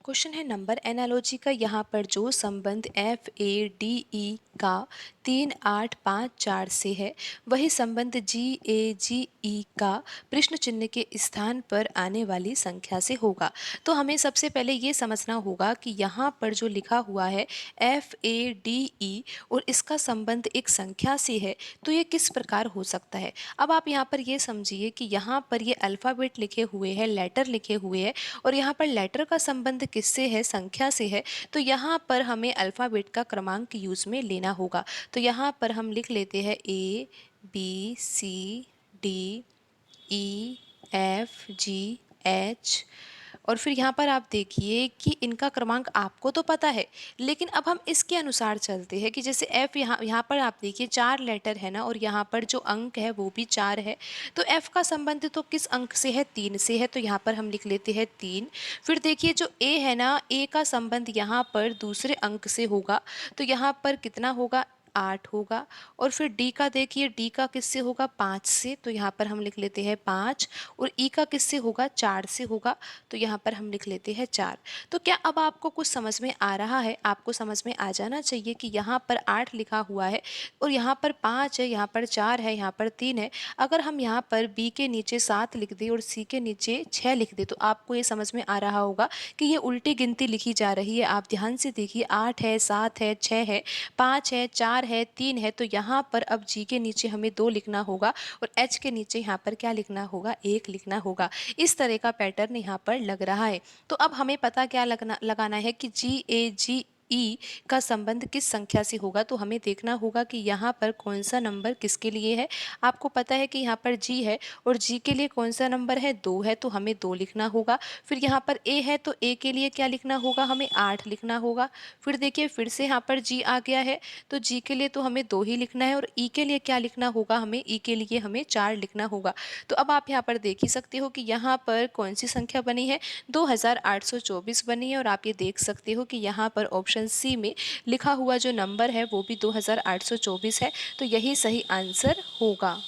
Question है number analogy का। यहाँ पर जो संबंध FADE का 3, 8, 5, 4 से है, वही संबंध GAGE का प्रश्न चिन्ह के स्थान पर आने वाली संख्या से होगा। तो हमें सबसे पहले ये समझना होगा कि यहाँ पर जो लिखा हुआ है FADE और इसका संबंध एक संख्या से है, तो ये किस प्रकार हो सकता है। अब आप यहाँ पर ये समझिए कि यहाँ पर ये अल्फ़ाबेट लिखे हुए हैं, लेटर लिखे हुए हैं, और यहाँ पर लेटर का संबंध किससे है, संख्या से है। तो यहाँ पर हमें अल्फ़ाबेट का क्रमांक यूज़ में लेना होगा। तो यहाँ पर हम लिख लेते हैं ABCDEFGH, और फिर यहाँ पर आप देखिए कि इनका क्रमांक आपको तो पता है, लेकिन अब हम इसके अनुसार चलते हैं कि जैसे F, यहाँ पर आप देखिए 4 लेटर है ना, और यहाँ पर जो अंक है वो भी 4 है। तो F का संबंध तो किस अंक से है, 3 से है, तो यहाँ पर हम लिख लेते हैं 3। फिर देखिए जो A है ना, A का संबंध यहाँ पर दूसरे अंक से होगा, तो यहाँ पर कितना होगा, 8 होगा। और फिर D का देखिए, D का किससे होगा, 5 से, तो यहाँ पर हम लिख लेते हैं 5। और E का किससे होगा, 4 से होगा, तो यहाँ पर हम लिख लेते हैं 4। तो क्या अब आपको कुछ समझ में आ रहा है? आपको समझ में आ जाना चाहिए कि यहाँ पर 8 लिखा हुआ है, और यहाँ पर 5 है, यहाँ पर 4 है, यहाँ पर 3 है। अगर हम यहाँ पर B के नीचे 7 लिख दें और C के नीचे 6 लिख दें, तो आपको ये समझ में आ रहा होगा कि ये उल्टी गिनती लिखी जा रही है। आप ध्यान से देखिए, 8 है, 7 है, 6 है, 5 है, 4 है, 3 है। तो यहाँ पर अब G के नीचे हमें 2 लिखना होगा, और H के नीचे यहाँ पर क्या लिखना होगा, 1 लिखना होगा। इस तरह का पैटर्न यहाँ पर लग रहा है। तो अब हमें पता क्या लगाना है कि GAGE का संबंध किस संख्या से होगा। तो हमें देखना होगा कि यहाँ पर कौन सा नंबर किसके लिए है। आपको पता है कि यहाँ पर G है, और G के लिए कौन सा नंबर है, 2 है, तो हमें 2 लिखना होगा। फिर यहाँ पर A है, तो A के लिए क्या लिखना होगा, हमें 8 लिखना होगा। फिर देखिए फिर से यहाँ पर G आ गया है, तो G के लिए तो हमें 2 ही लिखना है, और E के लिए क्या लिखना होगा, हमें E के लिए हमें 4 लिखना होगा। तो अब आप यहाँ पर देख ही सकते हो कि यहाँ पर कौन सी संख्या बनी है, 2824 बनी है। और आप ये देख सकते हो कि यहाँ पर ऑप्शन सी में लिखा हुआ जो नंबर है वो भी 2824 है। तो यही सही आंसर होगा।